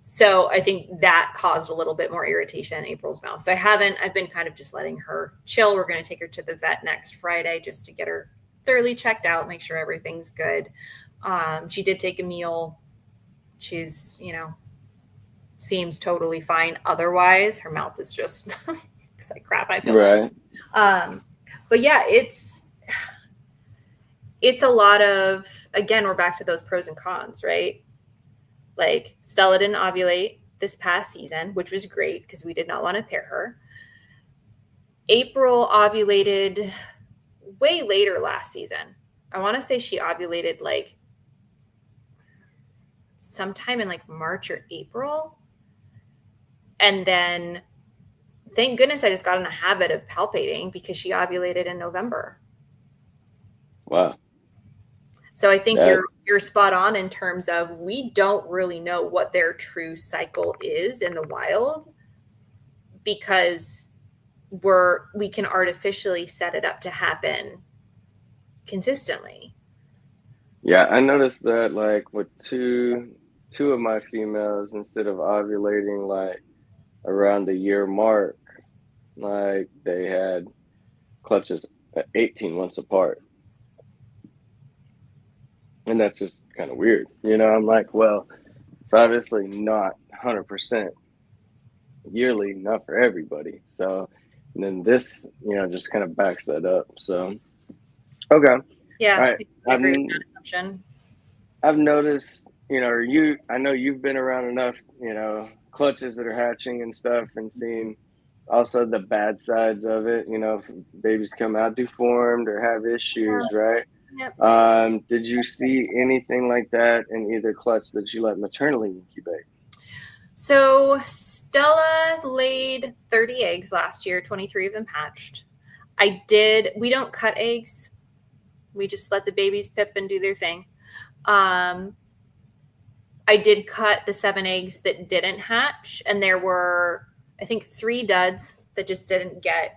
So I think that caused a little bit more irritation in April's mouth. So I've been kind of just letting her chill. We're going to take her to the vet next Friday just to get her thoroughly checked out, make sure everything's good. She did take a meal. She's, seems totally fine. Otherwise, her mouth is just it's like crap, I feel right. But yeah, it's a lot of, again, we're back to those pros and cons, right? Like Stella didn't ovulate this past season, which was great because we did not want to pair her. April ovulated way later last season. I want to say she ovulated like sometime in like March or April. And then thank goodness I just got in the habit of palpating because she ovulated in November. Wow. So I think you're spot on in terms of we don't really know what their true cycle is in the wild because we can artificially set it up to happen consistently. Yeah, I noticed that like with two of my females, instead of ovulating like around the year mark, like they had clutches at 18 months apart. And that's just kind of weird. I'm like, well, it's obviously not 100% yearly, not for everybody. So, and then this, just kind of backs that up. So, okay. Yeah. All right. I agree with that assumption. I've noticed, I know you've been around enough, clutches that are hatching and stuff and seeing also the bad sides of it, if babies come out deformed or have issues, right? Yep. Did you see anything like that in either clutch that you let maternally incubate? So Stella laid 30 eggs last year, 23 of them hatched. We don't cut eggs. We just let the babies pip and do their thing. I did cut the 7 eggs that didn't hatch, and there were, I think, 3 duds that just didn't get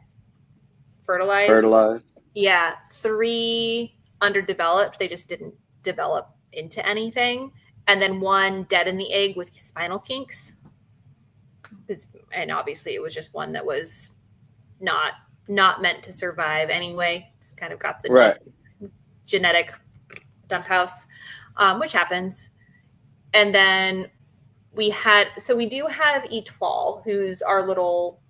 fertilized. Yeah, 3 underdeveloped. They just didn't develop into anything. And then 1 dead in the egg with spinal kinks. And obviously it was just one that was not meant to survive anyway. Just kind of got the genetic dump house, which happens. And then we do have Etoile, who's our little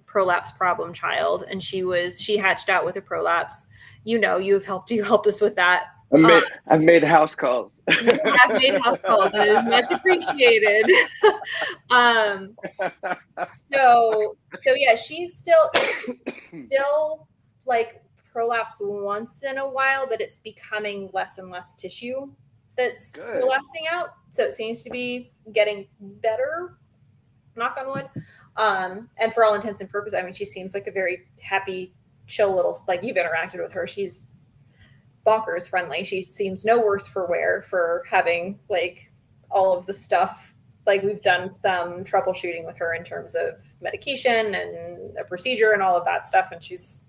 prolapse problem child. And she hatched out with a prolapse. You helped us with that I've made house calls. You have made house calls, and it is much appreciated. So yeah, she's still like prolapse once in a while, but it's becoming less and less tissue that's prolapsing out. So it seems to be getting better, knock on wood. And for all intents and purposes, I mean, she seems like a very happy, chill little, like you've interacted with her. She's bonkers friendly. She seems no worse for wear for having like all of the stuff. Like we've done some troubleshooting with her in terms of medication and a procedure and all of that stuff. And she's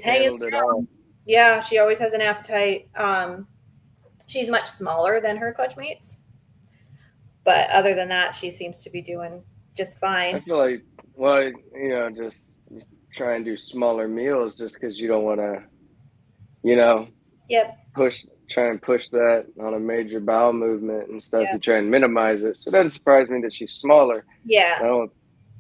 hanging strong. Yeah, she always has an appetite. She's much smaller than her clutch mates, but other than that, she seems to be doing just fine. I feel like, well, you know, just try and do smaller meals just because you don't want to, you know, try and push that on a major bowel movement and stuff to try and minimize it. So it doesn't surprise me that she's smaller. Yeah.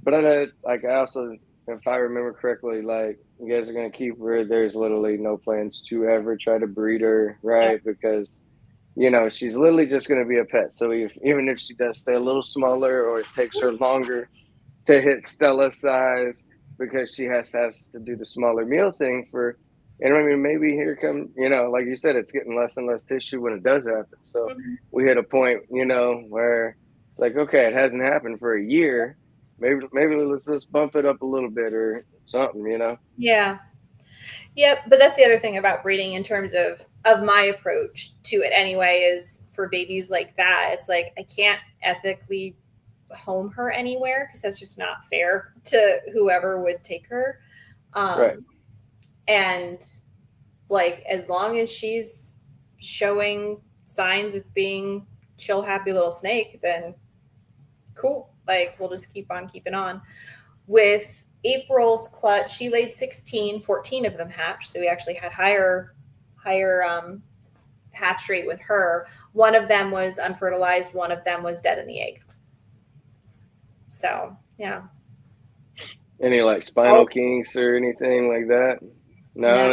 But I also, if I remember correctly, like you guys are going to keep her. There's literally no plans to ever try to breed her, right? Yeah. Because, you know, she's literally just going to be a pet. So even if she does stay a little smaller or it takes her longer to hit Stella size because she has to do the smaller meal thing for, and I mean, maybe here come, you know, like you said, it's getting less and less tissue when it does happen. So we hit a point, you know, where it's like, okay, it hasn't happened for a year. Maybe let's just bump it up a little bit or something, you know? Yeah. Yep. But that's the other thing about breeding in terms of my approach to it anyway, is for babies like that, it's like, I can't ethically home her anywhere because that's just not fair to whoever would take her. Right. And like, as long as she's showing signs of being chill, happy little snake, then cool. Like, we'll just keep on keeping on. With April's clutch, she laid 16, 14 of them hatched. So we actually had higher hatch rate with her. One of them was unfertilized. One of them was dead in the egg. So, yeah. Any like spinal kinks or anything like that? No.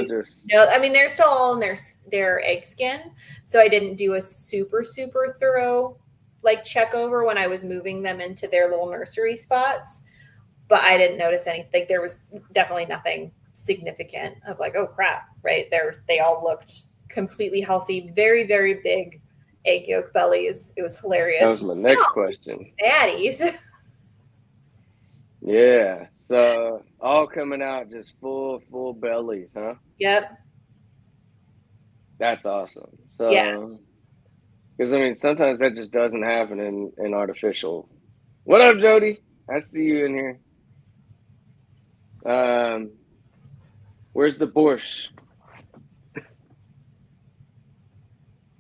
I mean, they're still all in their egg skin. So I didn't do a super, super thorough like check over when I was moving them into their little nursery spots. But I didn't notice anything. There was definitely nothing significant of like, oh crap, right? They all looked completely healthy, very, very big egg yolk bellies. It was hilarious. That was my next question. Baddies. Yeah. So all coming out just full bellies, huh? Yep. That's awesome. So, yeah. Because I mean, sometimes that just doesn't happen in artificial. What up, Jody? I see you in here. Where's the borscht?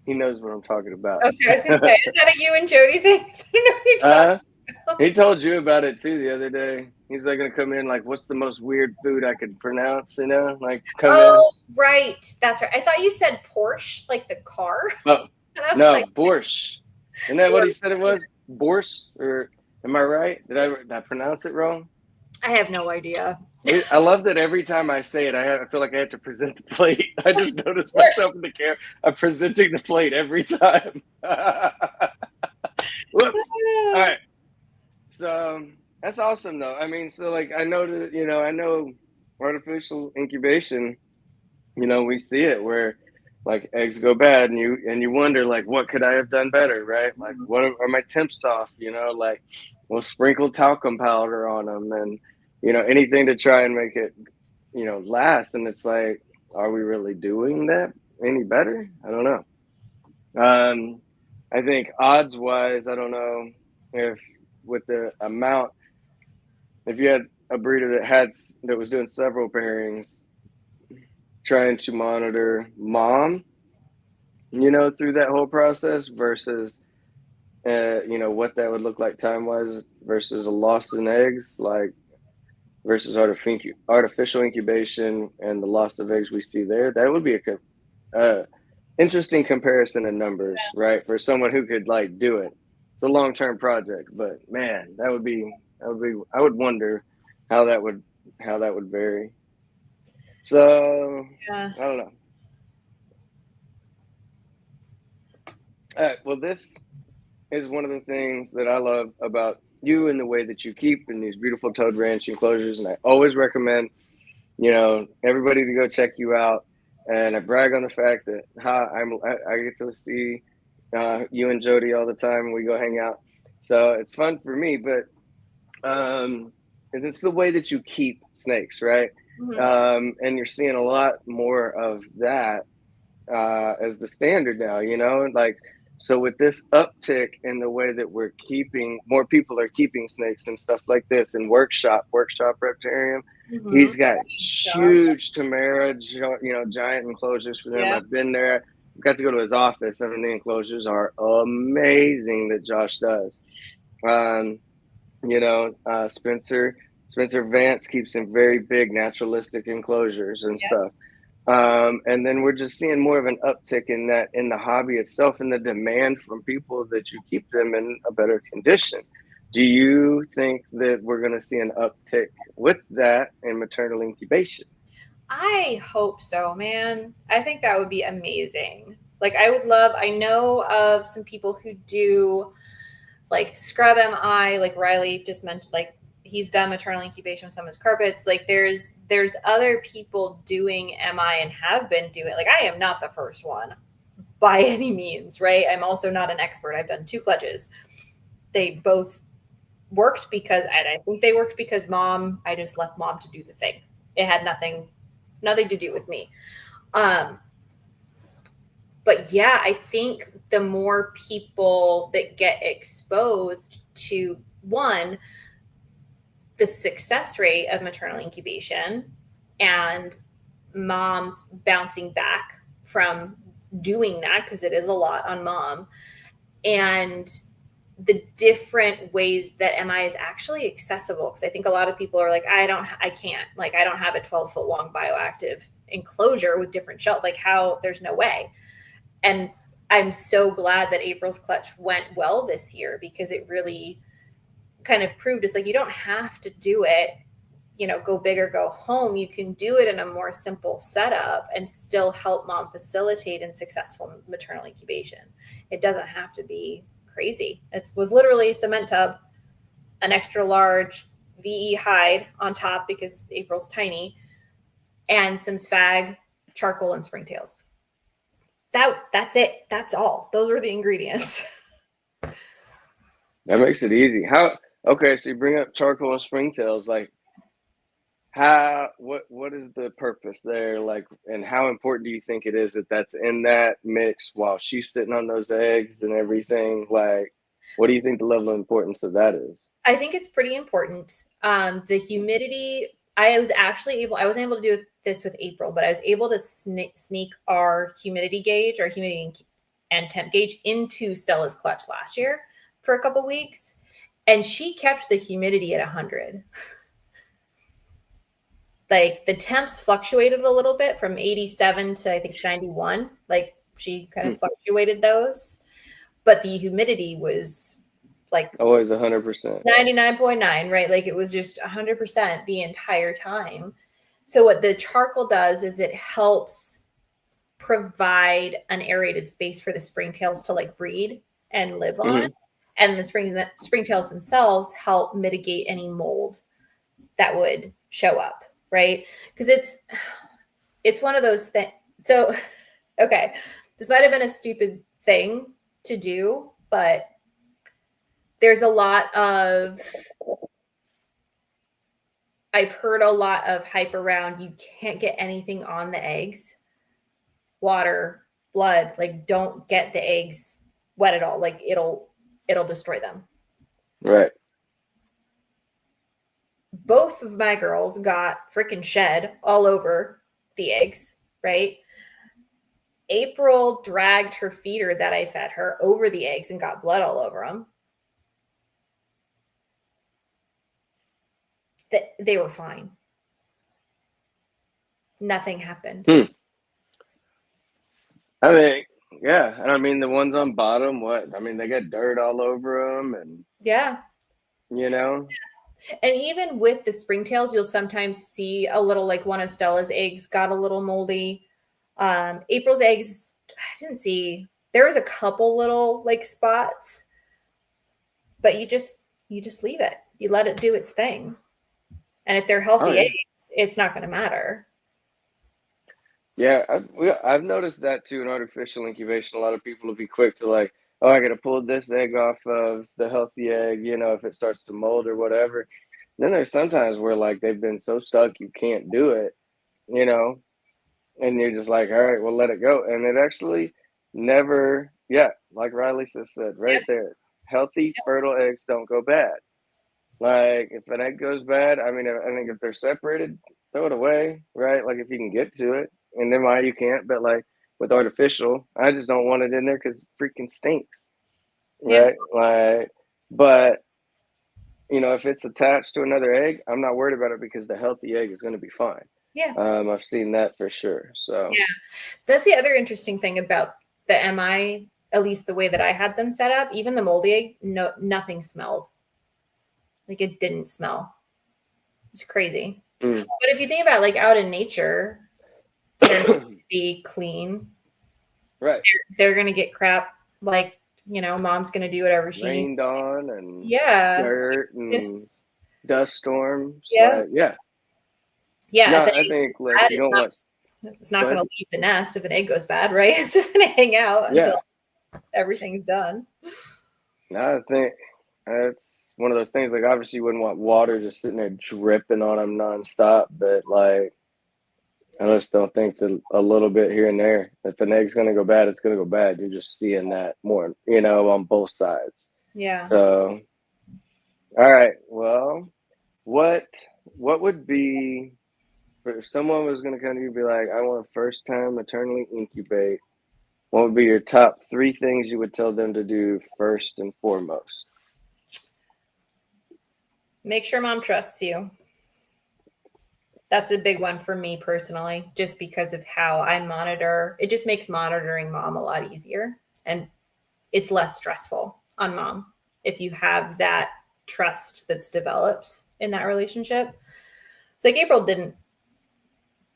He knows what I'm talking about. Okay, I was gonna say, is that a you and Jody thing? I don't know what you're talking about. He told you about it too the other day. He's like gonna come in like, what's the most weird food I could pronounce? You know, like come in. Right, that's right. I thought you said Porsche, like the car. Oh, no, like, borscht. Isn't that what he said it was? Borscht, or am I right? Did I pronounce it wrong? I have no idea. I love that every time I say it, I feel like I have to present the plate. I just notice myself in the camera. I'm presenting the plate every time. Whoops. All right. So that's awesome, though. I mean, so like I know artificial incubation. You know, we see it where like eggs go bad, and you wonder like, what could I have done better, right? Like, what are my temps off? You know, like we'll sprinkle talcum powder on them, and you know, anything to try and make it, you know, last. And it's like, are we really doing that any better? I don't know. I think odds wise, I don't know if with the amount, if you had a breeder that was doing several pairings, trying to monitor mom, you know, through that whole process versus, you know, what that would look like time wise versus a loss in eggs, like, versus artificial incubation and the loss of eggs we see there, that would be a interesting comparison in numbers, right? For someone who could like do it. It's a long-term project, but man, I would wonder how that would vary. So I don't know. Well, this is one of the things that I love about you and the way that you keep in these beautiful toad ranch enclosures. And I always recommend, everybody to go check you out. And I brag on the fact that I get to see you and Jody all the time. We go hang out. So it's fun for me, but it's the way that you keep snakes, right? Mhm. And you're seeing a lot more of that as the standard now, like, so with this uptick in the way that we're keeping, more people are keeping snakes and stuff like this, and workshop Reptarium, Mhm. he's got Josh. huge Tamara, giant enclosures for them. Yeah. I've been there, got to go to his office. I mean, the enclosures are amazing that Josh does. um Spencer Vance keeps some very big naturalistic enclosures and Yeah. stuff. And then we're just seeing more of an uptick in that, in the hobby itself, and the demand from people that you keep them in a better condition. Do you think that we're going to see an uptick with that in maternal incubation? I hope so, man. I think that would be amazing. Like, I know of some people who do like scrub MI, like Riley just mentioned, like he's done maternal incubation with some of his carpets. Like there's other people doing MI and have been doing, like, I am not the first one by any means, right? I'm also not an expert. I've done 2 clutches. They both worked because, and I think they worked because I just left mom to do the thing. It had nothing to do with me. But yeah, I think the more people that get exposed to, one, the success rate of maternal incubation and moms bouncing back from doing that, because it is a lot on mom, and the different ways that MI is actually accessible. Because I think a lot of people are like, I don't have a 12-foot long bioactive enclosure with different shells. Like, how? There's no way. And I'm so glad that April's clutch went well this year, because it really kind of proved it's like, you don't have to do it, go big or go home. You can do it in a more simple setup and still help mom facilitate in successful maternal incubation. It doesn't have to be crazy. It was literally a cement tub, an extra large VE hide on top because April's tiny, and some sphagnum, charcoal, and springtails. That's it. That's all. Those were the ingredients. That makes it easy. Okay, so you bring up charcoal and springtails, like, what is the purpose there, like, and how important do you think it is that that's in that mix while she's sitting on those eggs and everything? Like, what do you think the level of importance of that is? I think it's pretty important. The humidity, I wasn't able to do this with April, but I was able to sneak our humidity and temp gauge into Stella's clutch last year for a couple weeks, and she kept the humidity at 100. Like, the temps fluctuated a little bit from 87 to, I think, 91. Like, she kind of fluctuated those, but the humidity was like Always 100%. 99.9, right? Like, it was just 100% the entire time. So what the charcoal does is it helps provide an aerated space for the springtails to like breed and live on. Mm-hmm. And the springtails themselves help mitigate any mold that would show up, right? Because it's one of those things. So, okay, this might have been a stupid thing to do, but there's a lot of, I've heard a lot of hype around, you can't get anything on the eggs, water, blood, like, don't get the eggs wet at all. Like, it'll destroy them. Right. Both of my girls got freaking shed all over the eggs, right? April dragged her feeder that I fed her over the eggs and got blood all over them. They were fine. Nothing happened. I mean, yeah. And I mean, the ones on bottom, they got dirt all over them, and yeah. And even with the springtails, you'll sometimes see a little, like, one of Stella's eggs got a little moldy. April's eggs, I didn't see There was a couple little like spots, but you just leave it. You let it do its thing. And if they're healthy eggs, it's not going to matter. Yeah, I've noticed that too in artificial incubation. A lot of people will be quick to like, oh, I got to pull this egg off of the healthy egg, you know, if it starts to mold or whatever. Then there's sometimes where like they've been so stuck you can't do it, you know, and you're just like, all right, well, let it go. And it actually never, yeah, like Riley just said right there, healthy, fertile eggs don't go bad. Like if an egg goes bad, I mean, I think if they're separated, throw it away, right? Like if you can get to it, and then why you can't, but like with artificial, I just don't want it in there because it freaking stinks, right? Like, but you know, if it's attached to another egg, I'm not worried about it because the healthy egg is going to be fine. Yeah. I've seen that for sure. So yeah, that's the other interesting thing about the MI, at least the way that I had them set up. Even the moldy egg, nothing smelled. Like it didn't smell. It's crazy. But if you think about like out in nature, they're not going to be clean. Right. They're going to get crap. Like, you know, mom's going to do whatever she needs. Rained on and dirt and dust storms. Yeah. Like, yeah. Yeah. No, I think like you don't want. It's not going to leave the nest if an egg goes bad, right? It's just going to hang out until everything's done. No, I think that's one of those things. Like, obviously, you wouldn't want water just sitting there dripping on them nonstop. But like, I just don't think that a little bit here and there. If an egg's gonna go bad, it's gonna go bad. You're just seeing that more, you know, on both sides. Yeah. So, all right. Well, what would be if someone was gonna come to you and be like, I want to first time maternally incubate? What would be your top 3 things you would tell them to do first and foremost? Make sure mom trusts you. That's a big one for me personally, just because of how I monitor. It just makes monitoring mom a lot easier, and it's less stressful on mom if you have that trust that's developed in that relationship. It's like April didn't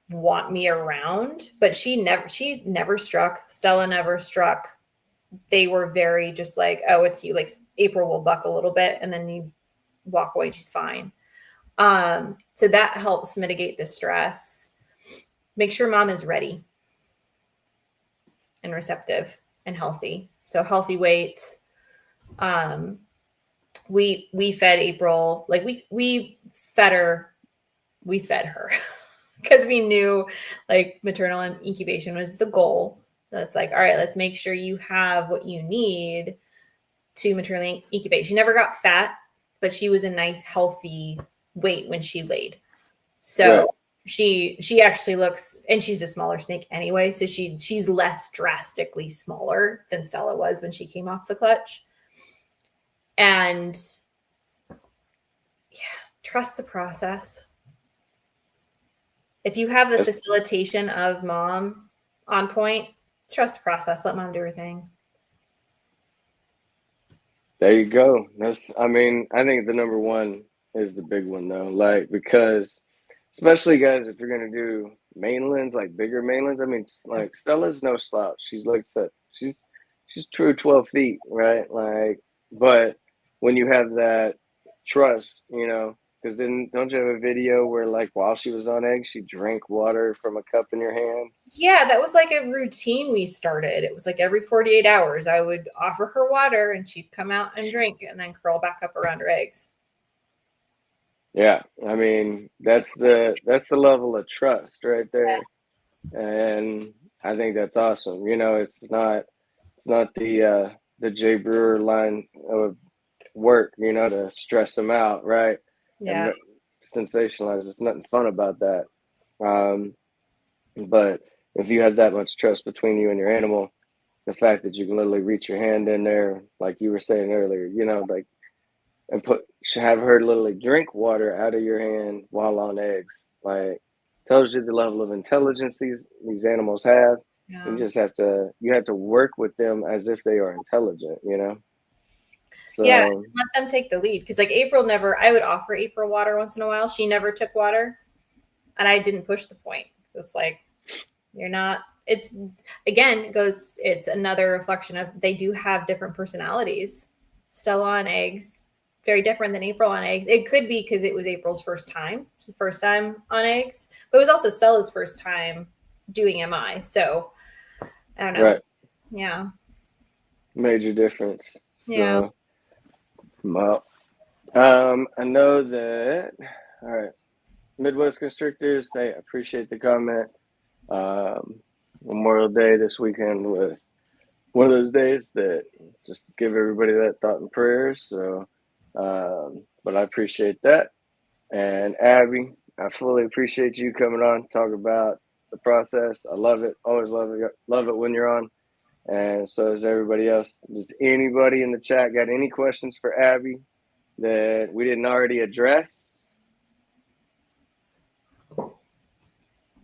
want me around, but she never struck. Stella never struck. They were very just like, oh, it's you. Like April will buck a little bit and then you walk away, she's fine. So that helps mitigate the stress. Make sure mom is ready and receptive and healthy. So healthy weight. We fed April, like we fed her because we knew like maternal incubation was the goal. That's like, all right, let's make sure you have what you need to maternally incubate. She never got fat, but she was a nice healthy weight when she laid. So she actually looks, and she's a smaller snake anyway. So she's less drastically smaller than Stella was when she came off the clutch. And trust the process. If you have the facilitation of mom on point, trust the process. Let mom do her thing. There you go. I think the number one is the big one though. Like, because especially guys, if you're going to do mainlands, like bigger mainlands, I mean, like Stella's no slouch. She's true 12 feet, right? Like, but when you have that trust, you know, because then don't you have a video where like while she was on eggs, she drank water from a cup in your hand? Yeah, that was like a routine we started. It was like every 48 hours, I would offer her water and she'd come out and drink and then curl back up around her eggs. Yeah, I mean, that's the level of trust right there. Yeah. And I think that's awesome. You know, it's not the Jay Brewer line of work, you know, to stress them out, right? Yeah. And sensationalize. There's nothing fun about that. But if you have that much trust between you and your animal, the fact that you can literally reach your hand in there, like you were saying earlier, you know, like, and have her literally drink water out of your hand while on eggs, like, tells you the level of intelligence these animals have. Yeah. You have to work with them as if they are intelligent, you know? So yeah, let them take the lead. Because like I would offer April water once in a while. She never took water and I didn't push the point. So it's like, you're not it's again goes. It's another reflection of they do have different personalities. Stella on eggs, very different than April on eggs. It could be because it was April's first time on eggs, but it was also Stella's first time doing MI. So I don't know. Right. Yeah. Major difference. Yeah. So, well, I know that. All right, Midwest Constrictors. Hey, I appreciate the comment. Memorial Day this weekend was one of those days that just give everybody that thought and prayers. So, but I appreciate that. And Abby, I fully appreciate you coming on, talk about the process. I love it. Always love it when you're on. And so does everybody else. Does anybody in the chat got any questions for Abby that we didn't already address?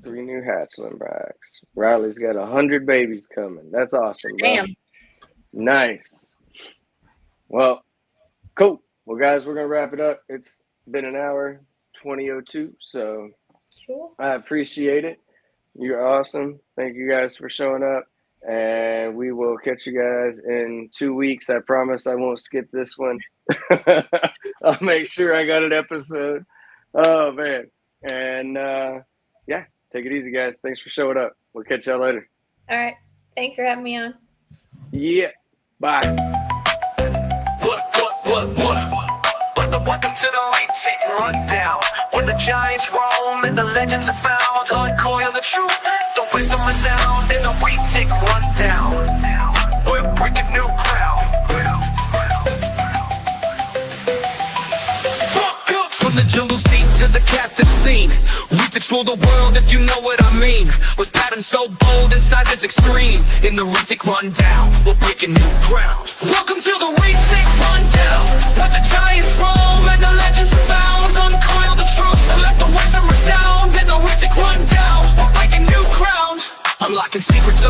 3 new hatchling bracks. Riley's got 100 babies coming. That's awesome, bro. Damn. Nice. Well, cool. Well, guys, we're going to wrap it up. It's been an hour. It's 20:02, so Cool. I appreciate it. You're awesome. Thank you guys for showing up. And we will catch you guys in 2 weeks. I promise I won't skip this one. I'll make sure I got an episode. Oh, man. And, yeah, take it easy, guys. Thanks for showing up. We'll catch y'all later. All right. Thanks for having me on. Yeah. Bye. Welcome to the Retic rundown, where the giants roam and the legends are found. Uncoil the truth, the wisdom of sound in the Retic rundown. We're breaking new ground. From the jungles deep to the captive scene, Retics rule the world if you know what I mean. With patterns so bold and sizes extreme, in the Retic rundown, we're breaking new ground. Welcome to the Retic rundown, where the giants roam and the legends are found. Uncoil the truth and let the wisdom resound in the Retic rundown, we're breaking new ground. Unlocking secrets of